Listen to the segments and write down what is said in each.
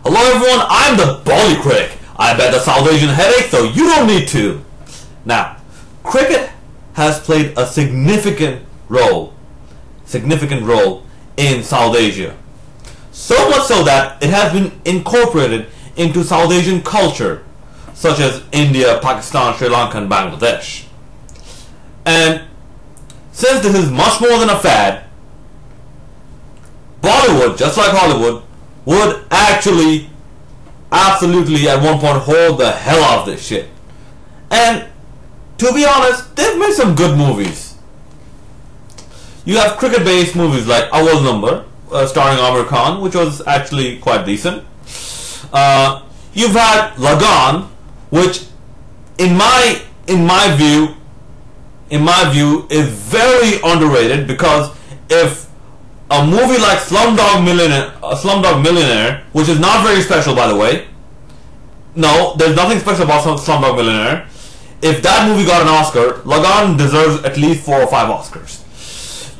Hello everyone, I'm the Bollycritic. I bet the South Asian headache, so you don't need to. Now, cricket has played a significant role in South Asia. So much so that it has been incorporated into South Asian culture, such as India, Pakistan, Sri Lanka, and Bangladesh. And since this is much more than a fad, Bollywood, just like Hollywood, would actually absolutely at one point hold the hell out of this shit. And to be honest, they've made some good movies. You have cricket-based movies like Awal Number, starring Amir Khan, which was actually quite decent. You've had Lagan, which in my view is very underrated, because if a movie like Slumdog Millionaire, which is not very special by the way, no, there's nothing special about Slumdog Millionaire. If that movie got an Oscar, Lagan deserves at least 4 or 5 Oscars.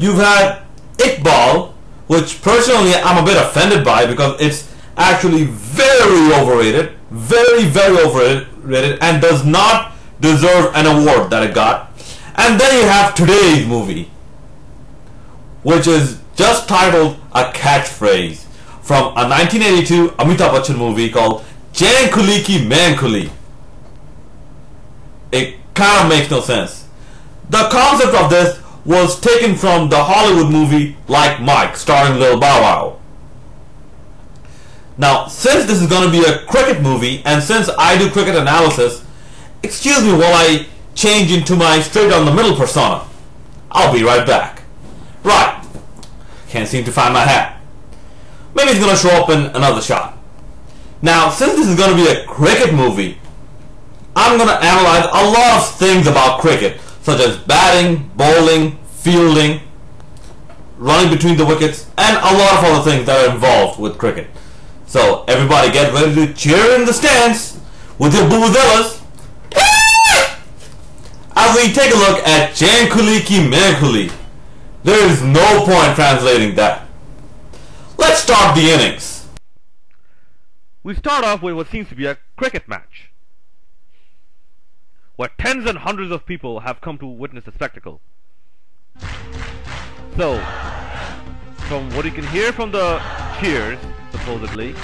You've had Iqbal, which personally I'm a bit offended by because it's actually very overrated, very overrated, and does not deserve an award that it got. And then you have today's movie, which is just titled a catchphrase from a 1982 Amitabh Bachchan movie called Jain Khuli Ki Main Khuli. It kind of makes no sense. The concept of this was taken from the Hollywood movie Like Mike, starring Lil Bow Wow. Now, since this is going to be a cricket movie, and since I do cricket analysis, excuse me while I change into my straight down the middle persona. I'll be right back. Right. Can't seem to find my hat. Maybe it's going to show up in another shot. Now, since this is going to be a cricket movie, I'm going to analyze a lot of things about cricket, such as batting, bowling, fielding, running between the wickets, and a lot of other things that are involved with cricket. So, everybody get ready to cheer in the stands with your vuvuzelas as we take a look at Jain Khuli Ki Main Khuli. There is no point translating that. Let's start the innings. We start off with what seems to be a cricket match, where tens and hundreds of people have come to witness the spectacle. So, from what you can hear from the cheers, supposedly,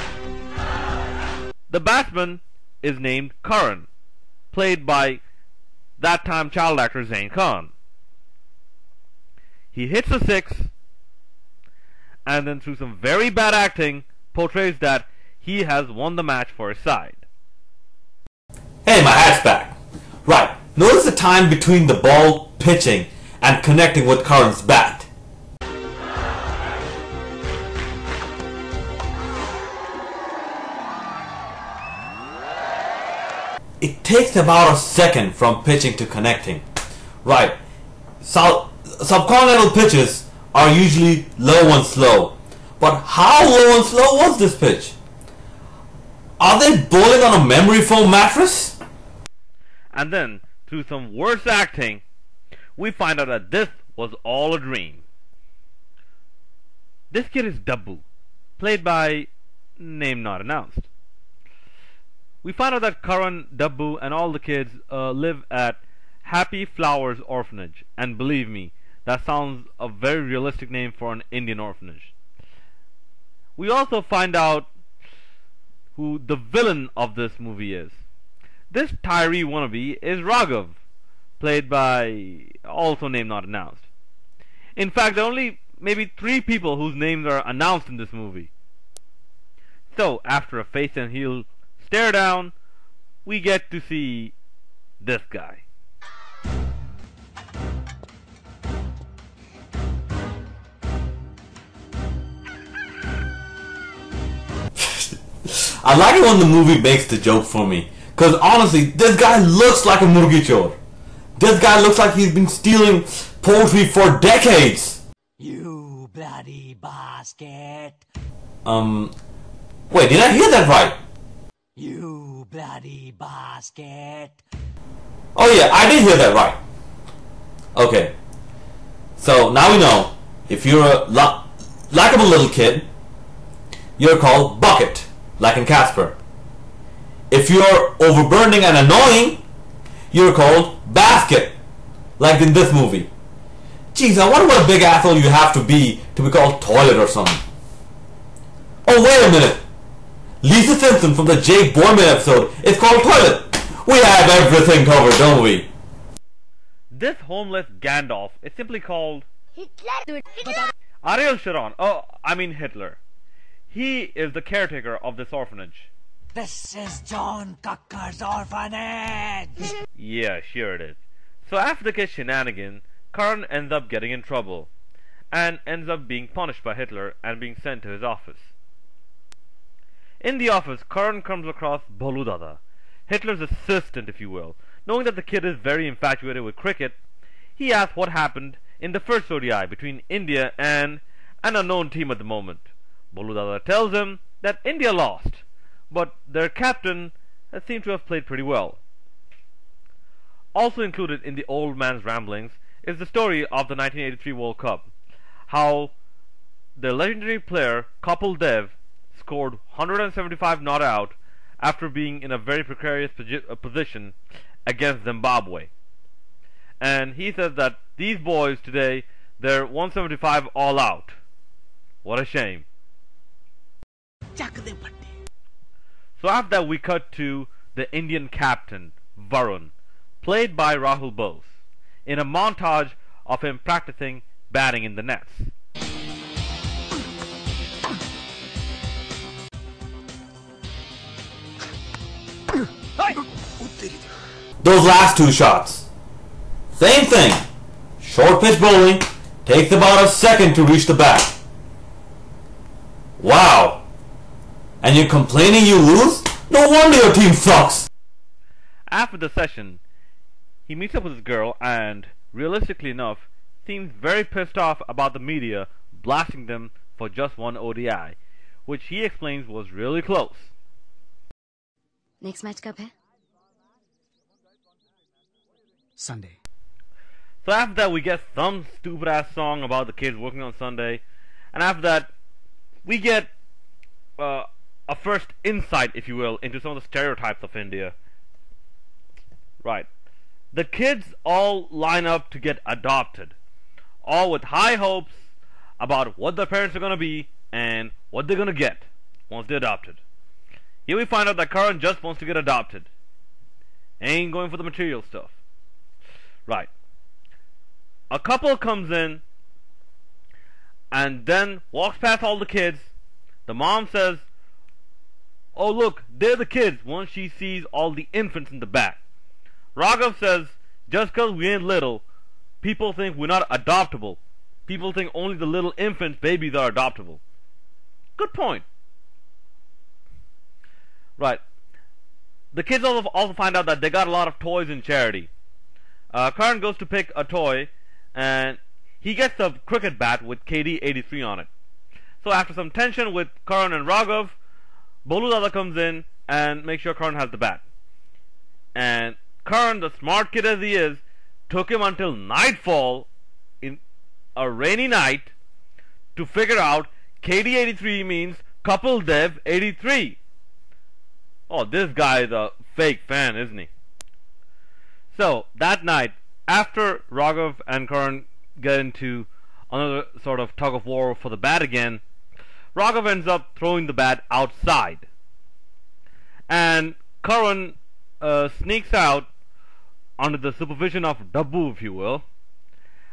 the batsman is named Karan, played by that time child actor Zain Khan. He hits a 6, and then through some very bad acting, portrays that he has won the match for his side. Hey, my hat's back. Right, notice the time between the ball pitching and connecting with Karan's bat. It takes about a second from pitching to connecting. Right, subcontinental pitches are usually low and slow. But how low and slow was this pitch? Are they bowling on a memory foam mattress? And then, through some worse acting, we find out that this was all a dream. This kid is Dabbu, played by name not announced. We find out that Karan, Dabbu, and all the kids live at Happy Flowers Orphanage, and believe me, that sounds a very realistic name for an Indian orphanage. We also find out who the villain of this movie is. This Tyree wannabe is Raghav, played by also name not announced. In fact, there are only maybe 3 people whose names are announced in this movie. So, after a face and heel stare down, we get to see this guy. I like it when the movie makes the joke for me, because honestly, this guy looks like a murgi chor. This guy looks like he's been stealing poultry for decades. You bloody basket. Wait, did I hear that right? You bloody basket. Oh yeah, I did hear that right. Okay. So now we know, if you're a likable little kid, you're called Bucket. like in Casper. If you're overburdening and annoying, you're called Basket, like in this movie. Jeez, I wonder what a big asshole you have to be called Toilet or something. Oh, wait a minute. Lisa Simpson from the Jake Boyman episode is called Toilet. We have everything covered, don't we? This homeless Gandalf is simply called Hitler. Ariel Sharon. Oh, I mean Hitler. He is the caretaker of this orphanage. This is John Cucker's orphanage. Yeah, sure it is. So after the kid's shenanigans, Karan ends up getting in trouble and ends up being punished by Hitler and being sent to his office. In the office, Karan comes across Bolu Dada, Hitler's assistant, if you will. Knowing that the kid is very infatuated with cricket, he asks what happened in the first ODI between India and an unknown team at the moment. Bolu Dada tells him that India lost, but their captain seemed to have played pretty well. Also included in the old man's ramblings is the story of the 1983 World Cup, how the legendary player Kapil Dev scored 175 not out after being in a very precarious position against Zimbabwe. And he says that these boys today, they're 175 all out. What a shame. So after that we cut to the Indian captain, Varun, played by Rahul Bose, in a montage of him practicing batting in the nets. Those last two shots. Same thing. Short pitch bowling takes about a second to reach the bat. Wow. And you're complaining you lose? No wonder your team sucks. After the session, he meets up with his girl and, realistically enough, seems very pissed off about the media blasting them for just one ODI, which he explains was really close. Next match kab hai? Sunday. So after that we get some stupid ass song about the kids working on Sunday, and after that we get a first insight, if you will, into some of the stereotypes of India. Right. The kids all line up to get adopted, all with high hopes about what their parents are going to be and what they're going to get once they're adopted. Here we find out that Karan just wants to get adopted. Ain't going for the material stuff. Right. A couple comes in and then walks past all the kids. The mom says, "Oh look, they're the kids," once she sees all the infants in the back. Raghav says, "Just because we ain't little, people think we're not adoptable. People think only the little infants, babies, are adoptable." Good point. Right. The kids also find out that they got a lot of toys in charity. Karan goes to pick a toy, and he gets a cricket bat with KD 83 on it. So after some tension with Karan and Raghav, Bolu Dada comes in and makes sure Karan has the bat. And Karan, the smart kid as he is, took him until nightfall in a rainy night to figure out KD 83 means Kapil Dev 83. Oh, this guy is a fake fan, isn't he? So, that night, after Raghav and Karan get into another sort of tug of war for the bat again, Raghav ends up throwing the bat outside. And Karan sneaks out under the supervision of Dabbu, if you will,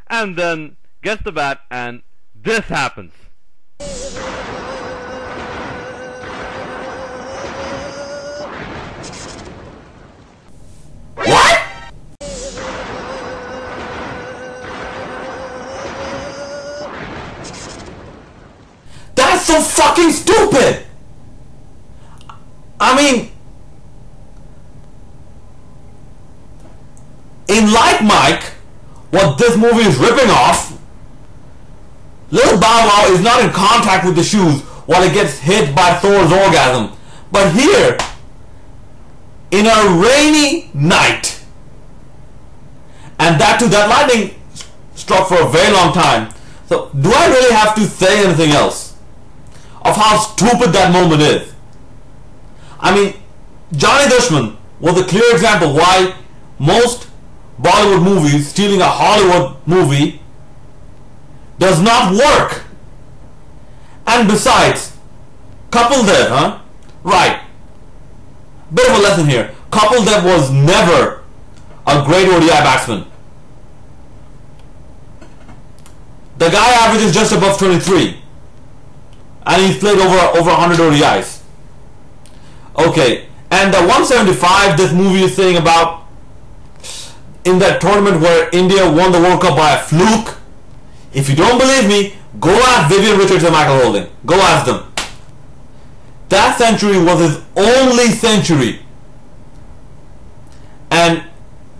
and then gets the bat, and this happens. What? That's so fucking stupid! I mean, in Like Mike, what this movie is ripping off, Lil Bow Wow is not in contact with the shoes while it gets hit by Thor's orgasm. But here, in a rainy night, and that too, that lightning struck for a very long time. So, do I really have to say anything else of how stupid that moment is? I mean, Johnny Dushman was a clear example why most Bollywood movies stealing a Hollywood movie does not work. And besides, Kapil Dev, huh? Right. Bit of a lesson here. Kapil Dev was never a great ODI batsman. The guy averages just above 23. And he's played over 100 ODIs. Okay. And the 175 this movie is saying about in that tournament where India won the World Cup by a fluke. If you don't believe me, go ask Vivian Richards and Michael Holding. Go ask them. That century was his only century. And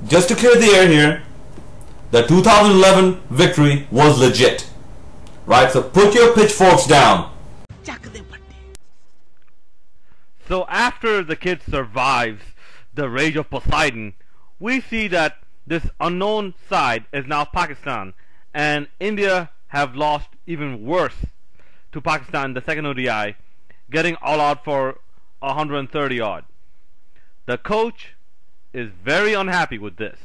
just to clear the air here, the 2011 victory was legit. Right? So put your pitchforks down. So after the kid survives the rage of Poseidon, we see that this unknown side is now Pakistan, and India have lost even worse to Pakistan in the second ODI, getting all out for 130 odd. The coach is very unhappy with this.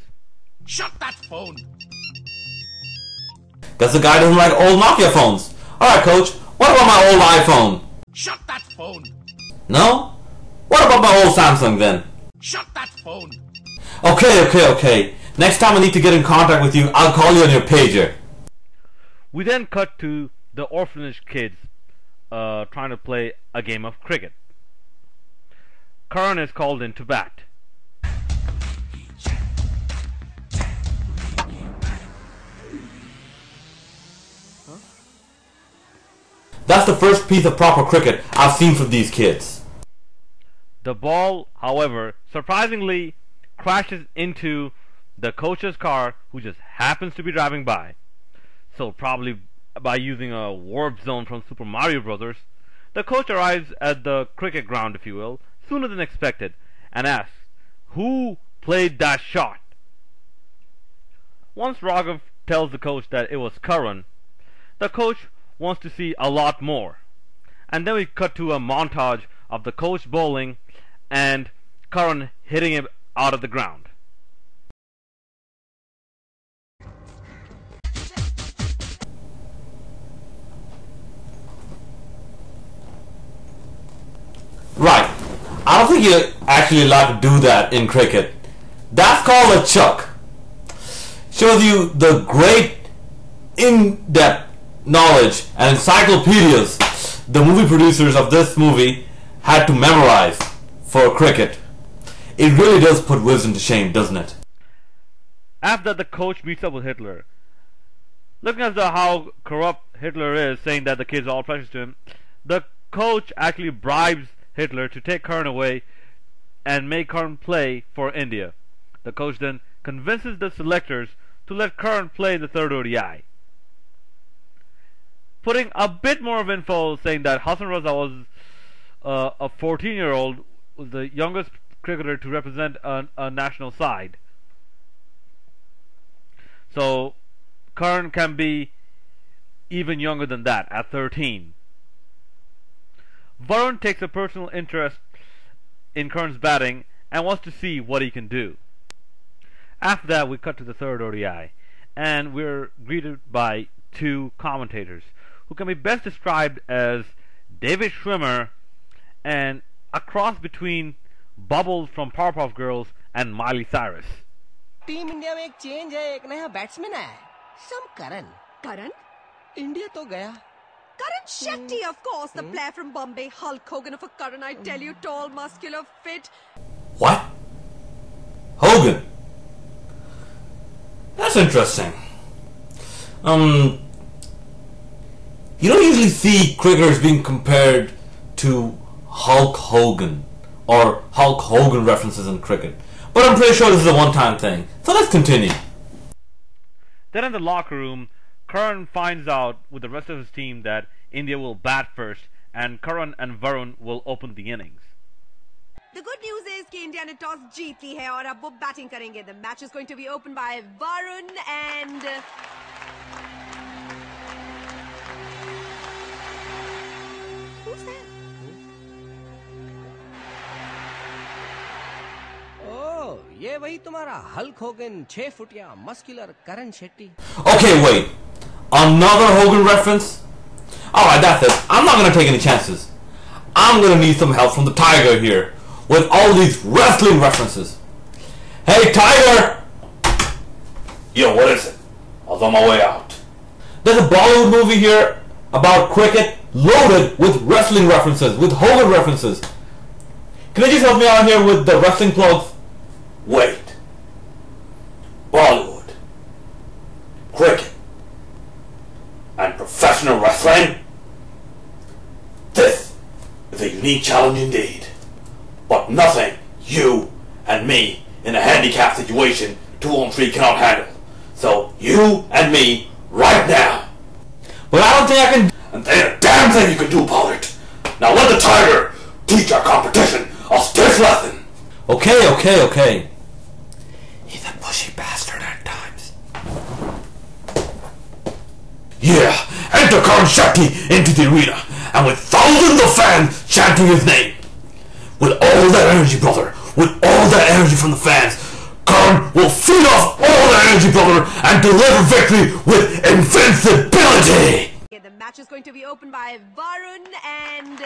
Shut that phone! Guess the guy doesn't like old Nokia phones. Alright, coach, what about my old iPhone? Shut that phone! No? What about my old Samsung then? Shut that phone! Okay. Next time I need to get in contact with you, I'll call you on your pager. We then cut to the orphanage kids trying to play a game of cricket. Karan is called in to bat. That's the first piece of proper cricket I've seen from these kids. The ball, however, surprisingly crashes into the coach's car, who just happens to be driving by. So probably by using a warp zone from Super Mario Bros., the coach arrives at the cricket ground, if you will, sooner than expected, and asks, who played that shot? Once Raghav tells the coach that it was Karan, the coach wants to see a lot more. And then we cut to a montage of the coach bowling and Karan hitting him out of the ground. Right. I don't think you're actually allowed to do that in cricket. That's called a chuck. Shows you the great in-depth knowledge and encyclopedias the movie producers of this movie had to memorize for cricket. It really does put wisdom to shame, doesn't it? After the coach meets up with Hitler, looking at how corrupt Hitler is, saying that the kids are all precious to him, the coach actually bribes Hitler to take Karan away and make Karan play for India. The coach then convinces the selectors to let Karan play in the third ODI, putting a bit more of info, saying that Hassan Raza was a 14-year-old, was the youngest cricketer to represent a national side. So Karan can be even younger than that, at 13. Varun takes a personal interest in Karan's batting and wants to see what he can do. After that, we cut to the third ODI, and we're greeted by two commentators who can be best described as David Schwimmer and a cross between Bubbles from Powerpuff Girls and Miley Cyrus. Team India में एक change है, एक नया batsman है, सम करण. Karan? India तो गया. Karan Shetty, of course, the player from Bombay, Hulk Hogan of a Karan, I tell you, tall, muscular, fit. What? Hogan? That's interesting. You don't usually see cricketers being compared to Hulk Hogan or Hulk Hogan references in cricket. But I'm pretty sure this is a one-time thing. So let's continue. Then in the locker room, Karan finds out with the rest of his team that India will bat first and Karan and Varun will open the innings. The good news is कि India ने toss जीत ली है और अब वो batting करेंगे. The match is going to be opened by Varun and who's that? ये वही तुम्हारा Hulk Hogan 6 फुटिया muscular Karan Shetty. Okay, wait. Another Hogan reference? Alright, that's it. I'm not gonna take any chances. I'm gonna need some help from the Tiger here with all these wrestling references. Hey, Tiger! Yo, what is it? I was on my way out. There's a Bollywood movie here about cricket loaded with wrestling references, with Hogan references. Can you just help me out here with the wrestling plugs? Wait. Bollywood, cricket, and professional wrestling? This is a unique challenge indeed. But nothing you and me in a handicapped situation 2-on-3 cannot handle. So you and me right now. But I don't think I can. And there ain't a damn thing you can do about it. Now let the Tiger teach our competition a stiff lesson. Okay. He's a pushy bastard at times. Yeah, enter Karan Shetty into the arena, and with thousands of fans chanting his name. With all that energy, brother, with all that energy from the fans, Karan will feed off all that energy, brother, and deliver victory with invincibility. Okay, the match is going to be opened by Varun and...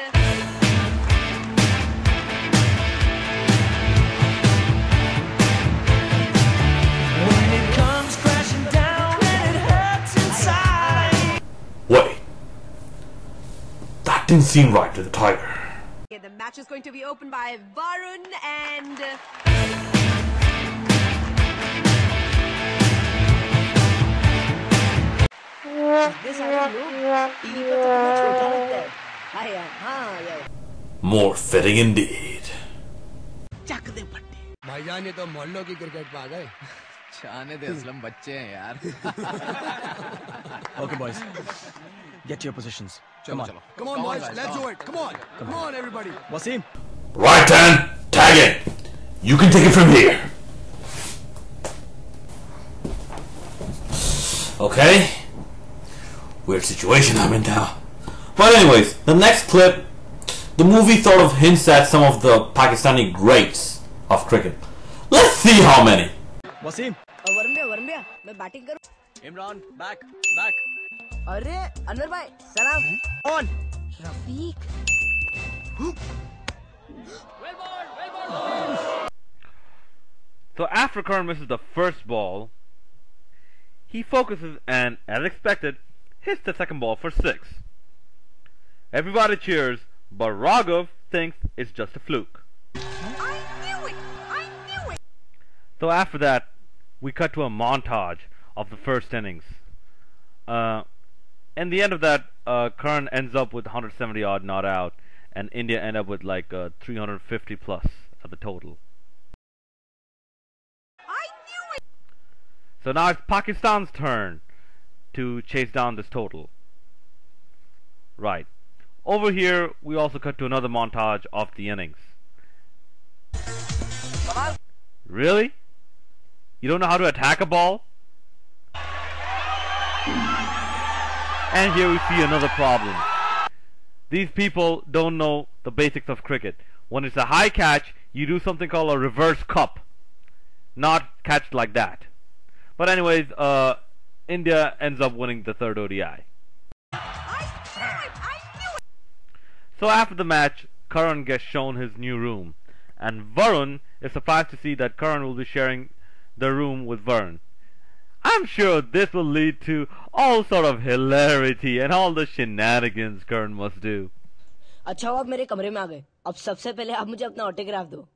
Wait. That didn't seem right to the Tiger. Okay, the match is going to be opened by Varun and... More fitting indeed. भाईजान ये तो मोहल्लों की cricket में आ गए. जाने दे असलम बच्चे हैं यार. Okay, boys. Get to your positions. Come on. Come on, boys, let's do it. Come on, everybody. Wasim. Right hand, tag it. You can take it from here. Okay. Weird situation I'm in now. But anyways, the next clip, the movie sort of hints at some of the Pakistani greats of cricket. Let's see how many. Wasim. Varun भैया मैं batting करूं. Imran, back. अरे अनवर भाई सलाम. On. Rafiq. So after Karan misses the first ball, he focuses and, as expected, hits the second ball for 6. Everybody cheers, but Raghav thinks it's just a fluke. I knew it! So after that, we cut to a montage of the first innings. In the end of that, Karan ends up with 170 odd not out, and India end up with like 350 plus at the total. I knew it! So now it's Pakistan's turn to chase down this total. Right. Over here, we also cut to another montage of the innings. Really? You don't know how to attack a ball? And here we see another problem. These people don't know the basics of cricket. When it's a high catch, you do something called a reverse cup. Not catch like that. But anyways, India ends up winning the third ODI. I knew it! So after the match, Karan gets shown his new room. And Varun is surprised to see that Karan will be sharing the room with Varun. I'm sure this will lead to all sort of hilarity and all the shenanigans Karan must do. अच्छा आप मेरे कमरे में आ गए. अब सबसे पहले आप मुझे अपना ऑटोग्राफ दो.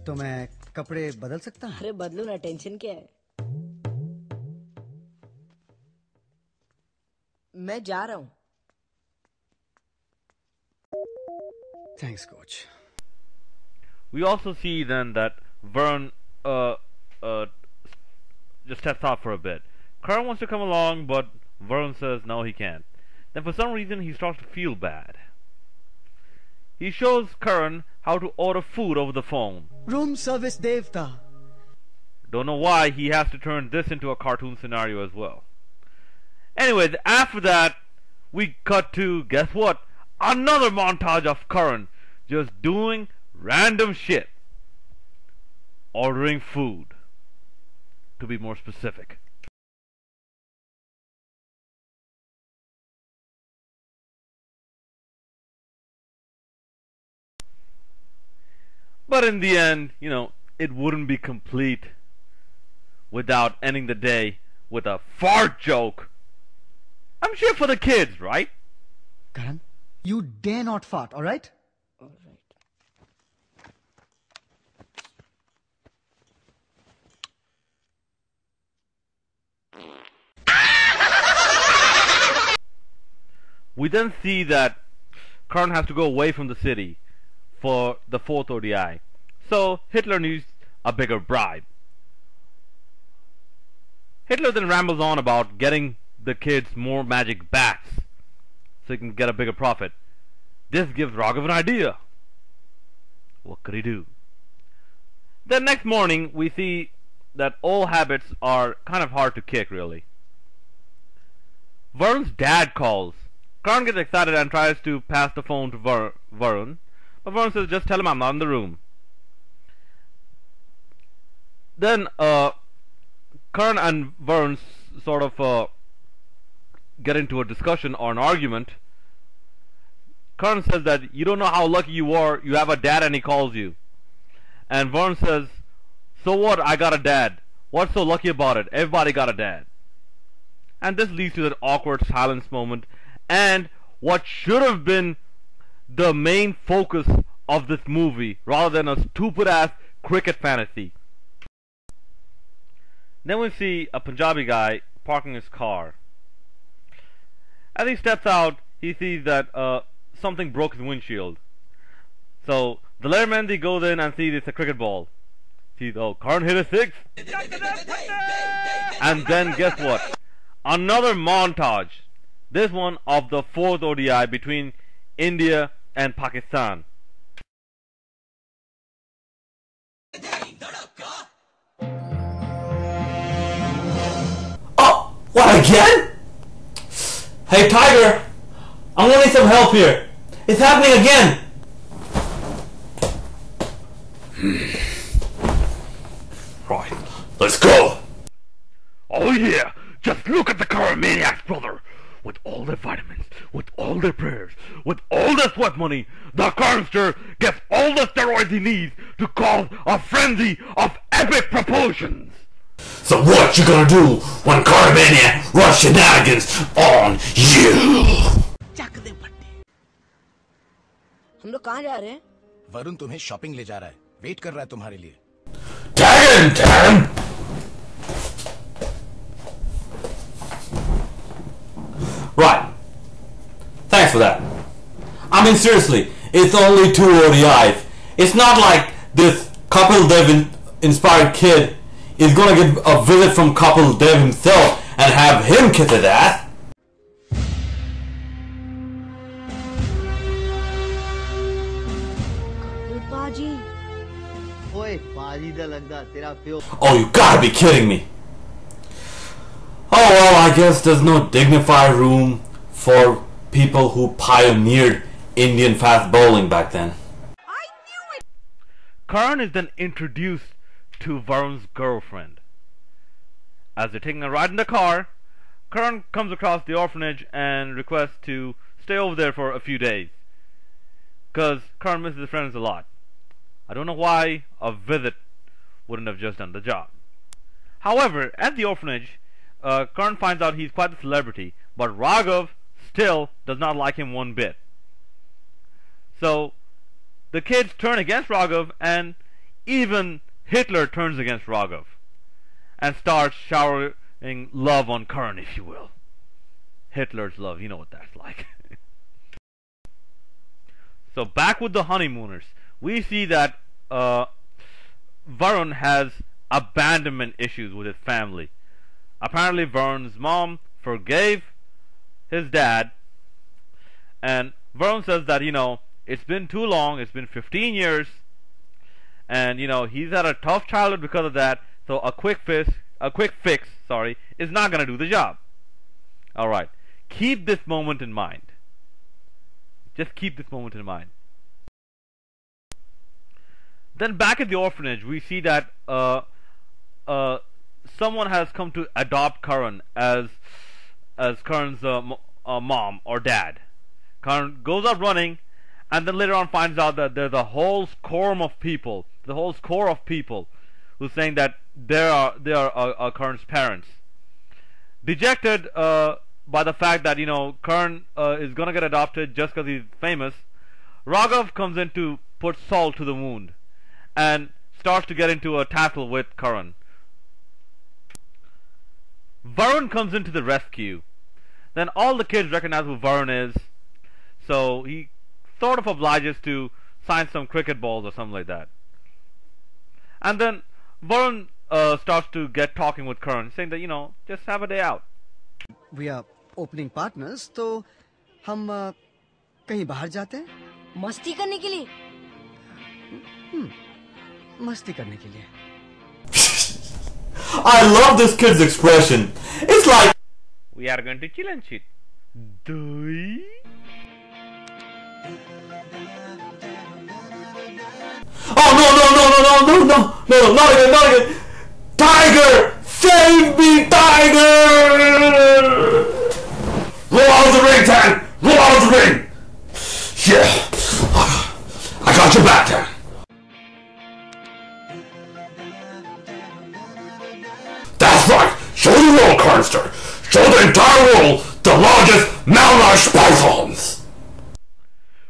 तो मैं कपड़े बदल सकता हूँ? अरे बदलो ना, टेंशन क्या है. मैं जा रहा हूँ. Thanks, coach. We also see then that Varun just steps out for a bit. Karan wants to come along, but Varun says no, he can't. Then for some reason he starts to feel bad. He shows Karan how to order food over the phone. Room service devta. Don't know why he has to turn this into a cartoon scenario as well. Anyways, after that, we cut to, guess what? Another montage of Karan just doing random shit. Ordering food, to be more specific. But in the end, it wouldn't be complete without ending the day with a fart joke. I'm sure for the kids, right? Karan, you dare not fart, all right? All right. We then see that Karan has to go away from the city for the 4th ODI. So Hitler needs a bigger bribe. Hitler then rambles on about getting the kids more magic bats so he can get a bigger profit. This gives Raghav an idea. What could he do? Then next morning we see that old habits are kind of hard to kick, really. Varun's dad calls. Karan gets excited and tries to pass the phone to Varun. But Varun says, just tell him I'm not in the room. Then Karan and Varun sort of get into a discussion or an argument. Karan says that you don't know how lucky you are, you have a dad and he calls you. And Varun says, so what, I got a dad. What's so lucky about it? Everybody got a dad. And this leads to that awkward silence moment and what should have been the main focus of this movie rather than a stupid ass cricket fantasy. Then we see a Punjabi guy parking his car. As he steps out, he sees that something broke his windshield. So the Layermandi goes in and sees it's a cricket ball. Sees, oh, Karan hit a 6. And then guess what? Another montage. This one of the 4th ODI between India and Pakistan. Oh, what again? Hey Tiger, I'm gonna need some help here. It's happening again. Right, let's go. Oh yeah, just look at the Karamaniacs, brother. With all their vitamins, with all their prayers, with all their sweat money, the Karnster gets all the steroids he needs to cause a frenzy of epic proportions. So what you gonna do when Karamania rush shenanigans on you? हम लोग कहाँ जा रहे हैं? वरुण तुम्हें shopping ले जा रहा है, वेट कर रहा है तुम्हारे लिए. Tag him! Right. Thanks for that. I mean, seriously, it's only 2 ODIs. It's not like this Kapil Dev inspired kid is gonna get a visit from Kapil Dev himself and have him kiss his ass. Oh, you gotta be kidding me. Oh well, I guess there's no dignified room for people who pioneered Indian fast bowling back then. I knew it! Karan is then introduced to Varun's girlfriend. As they're taking a ride in the car, Karan comes across the orphanage and requests to stay over there for a few days. Because Karan misses his friends a lot. I don't know why a visit wouldn't have just done the job. However, at the orphanage, Karan finds out he's quite a celebrity, but Raghav still does not like him one bit. So the kids turn against Raghav, and even Hitler turns against Raghav and starts showering love on Karan, if you will. Hitler's love, you know what that's like. So back with the honeymooners, we see that Varun has abandonment issues with his family. Apparently Varun's mom forgave his dad, and Varun says that, it's been too long, it's been 15 years, and, he's had a tough childhood because of that, So a quick fix, sorry, is not gonna do the job. All right, keep this moment in mind. Just keep this moment in mind. Then back at the orphanage, we see that someone has come to adopt Karan as Karan's mom or dad. Karan goes out running, and then later on finds out that there's a whole score of people, who's saying that they are Karan's parents. Dejected by the fact that Karan is gonna get adopted just because he's famous, Raghav comes in to put salt to the wound and starts to get into a tussle with Karan. Varun comes into the rescue. Then all the kids recognize who Varun is, so he sort of obliges to sign some cricket balls or something like that. And then Varun starts to get talking with Karan, saying that just have a day out. We are opening partners, तो हम कहीं बाहर जाते हैं? मस्ती करने के लिए? मस्ती करने के लिए. I love this kid's expression. It's like, we are going to chill and shit. Doi? oh no, not again. Tiger! Save me, Tiger! Roll out of the ring, Tan! Roll out of the ring! Yeah. I got your back, Tan. That's right! Show the world, Carnster! Show the entire world the largest malnourished pythons!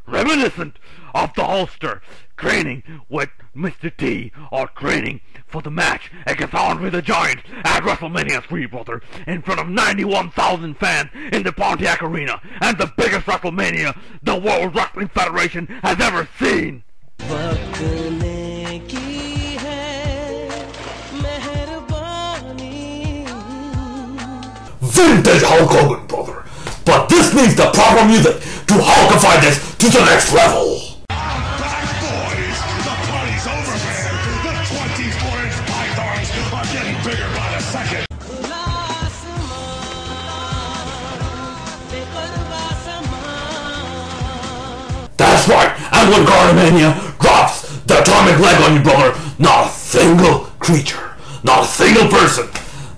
Reminiscent of the holster, training with Mr. T, or training for the match against Andre the Giant at WrestleMania 3, brother, in front of 91,000 fans in the Pontiac Arena, and the biggest WrestleMania the World Wrestling Federation has ever seen. Vintage Hulk Hogan, brother. But this needs the proper music to Hulkify this to the next level. Back, boys! The party's over, man! The 24-inch pythons are getting bigger by the second! That's right, and when Garnamania drops the atomic leg on you, brother, not a single creature, not a single person,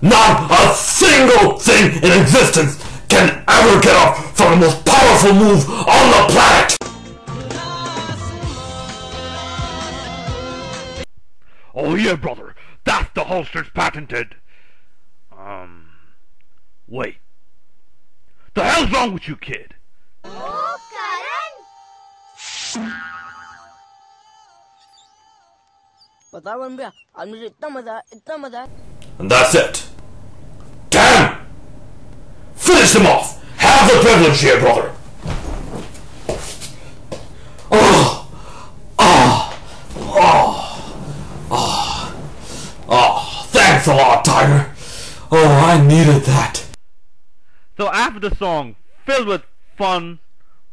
not a single thing in existence can ever get up from the most powerful move on the planet! Oh yeah, brother, that's the holster's patented. Wait. The hell's wrong with you, kid? Oh, Karan! पता बन गया आज मुझे इतना मजा And that's it. Damn! Finish him off! Have the privilege here, brother! Thanks a lot, Tiger. Oh, I needed that. So after the song, filled with fun,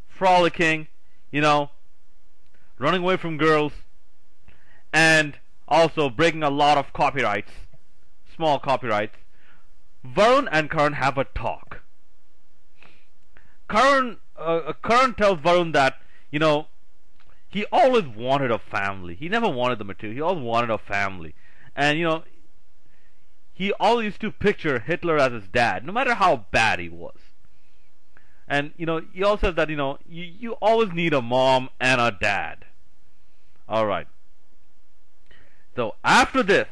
frolicking, running away from girls, and also breaking a lot of copyrights, small copyrights, Varun and Karan have a talk. Karan tells Varun that, he always wanted a family. He never wanted the material. He always wanted a family. And, he always used to picture Hitler as his dad, no matter how bad he was. And, he also says that, you always need a mom and a dad. Alright. So, after this,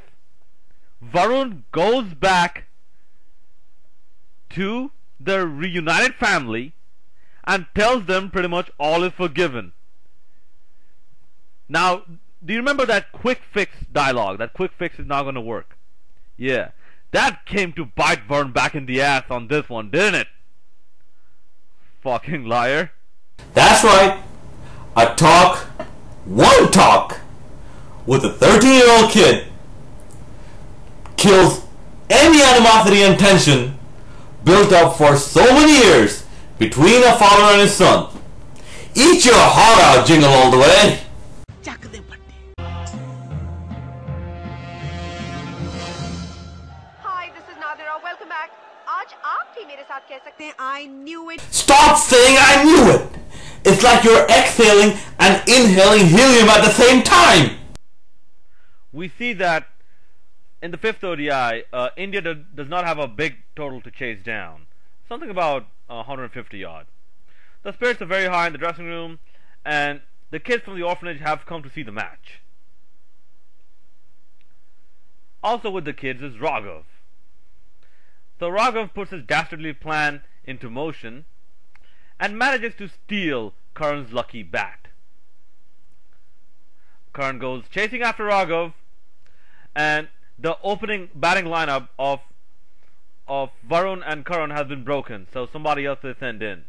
Varun goes back to the reunited family and tells them pretty much all is forgiven. Now, do you remember that quick fix dialogue? That quick fix is not going to work. Yeah, that came to bite Varun back in the ass on this one, didn't it? Fucking liar. That's right. One talk with a 13-year-old kid kills any animosity and tension built up for so many years between a father and his son. Eat your heart out, Jingle All the Way. मेरे साथ कह सकते हैं I knew it. Stop saying I knew it! It's like you're exhaling and inhaling helium at the same time! We see that in the fifth ODI, India does not have a big total to chase down. Something about 150 odd. The spirits are very high in the dressing room, and the kids from the orphanage have come to see the match. Also with the kids is Raghav. So Raghav puts his dastardly plan into motion and manages to steal Karan's lucky bat. Karan goes chasing after Raghav, and the opening batting lineup of Varun and Karan has been broken, so somebody else is sent in.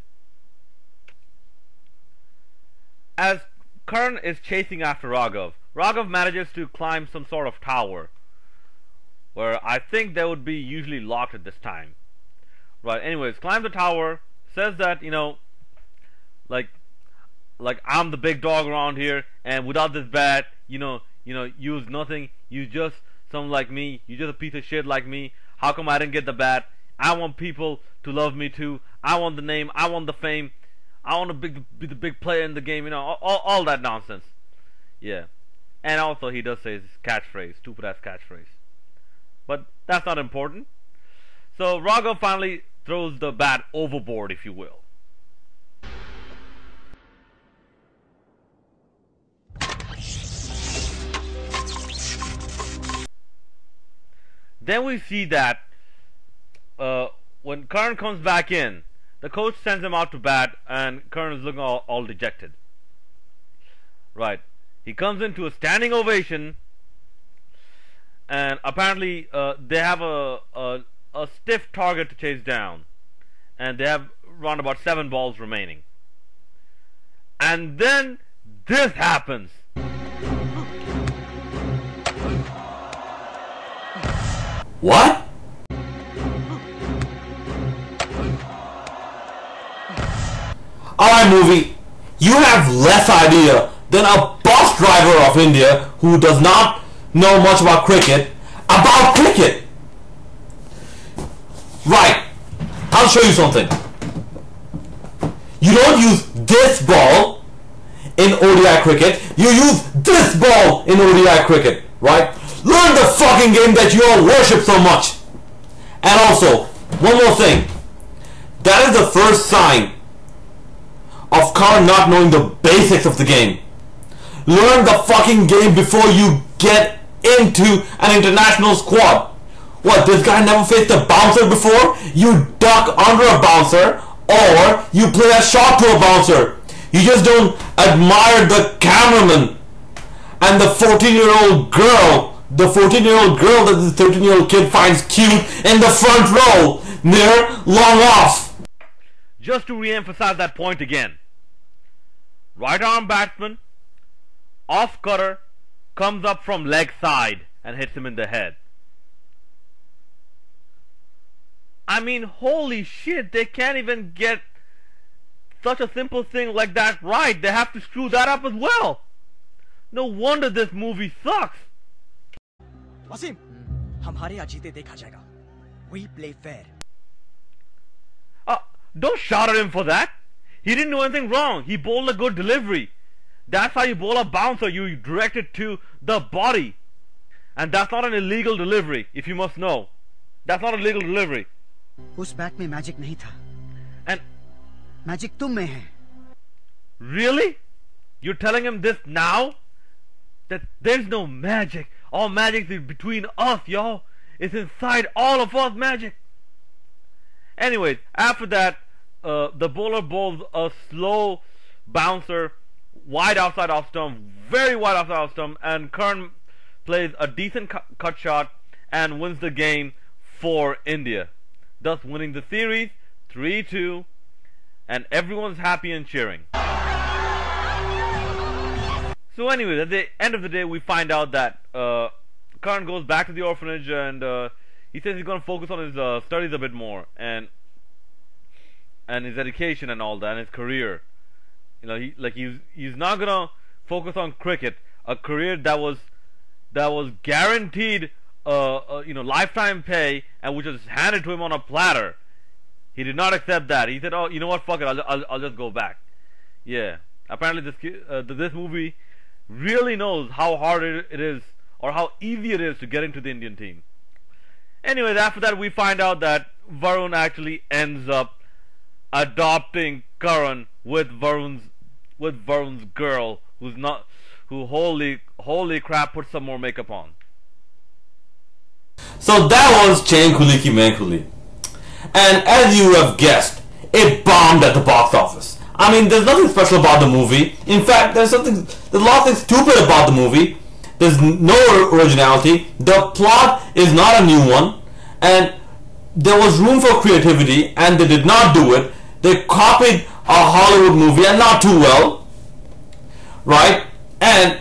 As Karan is chasing after Raghav, Raghav manages to climb some sort of tower, where I think they would be usually locked at this time. Right, anyways, climbs the tower, says that, you know, like I'm the big dog around here, and without this bat, you know, you's nothing, you just someone like me, you just a piece of shit like me. How come I didn't get the bat? I want people to love me too. I want the name, I want the fame, I want to be the big player in the game, you know, all that nonsense. Yeah. And also he does say his catchphrase, stupid ass catchphrase. But that's not important. So Raghav finally throws the bat overboard, if you will. Then we see that when Karan comes back in, the coach sends him out to bat, and Karan is looking all dejected. Right. He comes into a standing ovation, and apparently they have a stiff target to chase down, and they have around about 7 balls remaining. And then this happens. What? Alright, movie, you have less idea than a bus driver of India who does not know much about cricket. Right, I'll show you something. You don't use this ball in ODI cricket, you use this ball in ODI cricket, right? Learn the fucking game that you all worship so much. And also, one more thing. That is the first sign of Karan not knowing the basics of the game. Learn the fucking game before you get into an international squad. What, this guy never faced a bouncer before? You duck under a bouncer, or you play a shot to a bouncer. You just don't admire the cameraman and the 14-year-old girl. The 14-year-old girl that the 13-year-old kid finds cute in the front row, near long off. Just to re-emphasize that point again. Right arm batsman, off cutter, comes up from leg side and hits him in the head. I mean, holy shit, they can't even get such a simple thing like that right. They have to screw that up as well. No wonder this movie sucks. Wasim, हम हारे या जीते देखा जाएगा. We play fair. Don't shout at him for that. He didn't do anything wrong. He bowled a good delivery. That's how you bowl a bouncer. You direct it to the body. And that's not an illegal delivery, if you must know. That's not a legal delivery. उस bat में magic नहीं था. And magic तुम में है. Really? You're telling him this now? That there's no magic. All magic is between us, yo. It's inside all of us, magic. Anyways, after that, the bowler bowls a slow bouncer wide outside off stump, very wide outside off stump, and Karan plays a decent cut shot and wins the game for India, thus winning the series 3-2, and everyone's happy and cheering. So anyways, at the end of the day, we find out that Karan goes back to the orphanage, and he says he's going to focus on his studies a bit more, and his education and all that, and his career. You know, he's not going to focus on cricket, a career that was guaranteed, lifetime pay, and which was handed to him on a platter. He did not accept that. He said, "Oh, you know what? Fuck it. I'll just go back." Yeah. Apparently, this movie really knows how hard it is, or how easy it is to get into the Indian team. Anyways, after that, we find out that Varun actually ends up adopting Karan with Varun's girl, who holy crap, put some more makeup on. So that was Chain Khuli Ki Main Khuli. And as you have guessed, it bombed at the box office. I mean, there's nothing special about the movie. In fact, there's a lot of things stupid about the movie. There's no originality. The plot is not a new one. And there was room for creativity, and they did not do it. They copied a Hollywood movie, and not too well. Right? And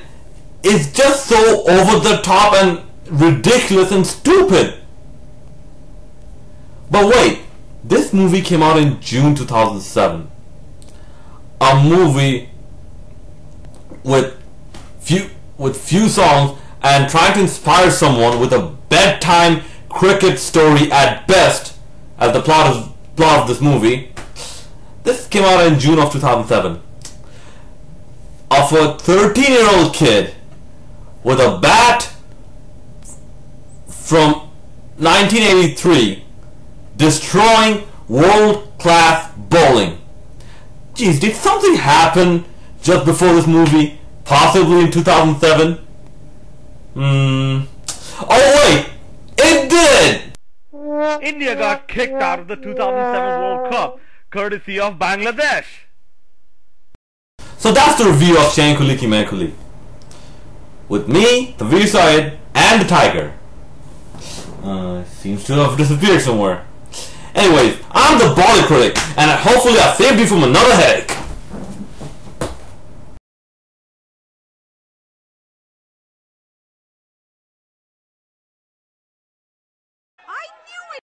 it's just so over the top and ridiculous and stupid. But wait, this movie came out in June 2007. A movie with few songs and trying to inspire someone with a bedtime cricket story at best, as the plot of this movie. This came out in June of 2007. Of a 13-year-old kid with a bat from 1983 destroying world-class bowling. Geez, did something happen just before this movie? Possibly in 2007? Oh wait! It did! India got kicked out of the 2007 World Cup, courtesy of Bangladesh. So that's the review of Chain Khuli Ki Main Khuli. With me, the Veer Syed, and the Tiger. Seems to have disappeared somewhere. Anyways, I'm the Bollycritic, and hopefully I saved you from another headache.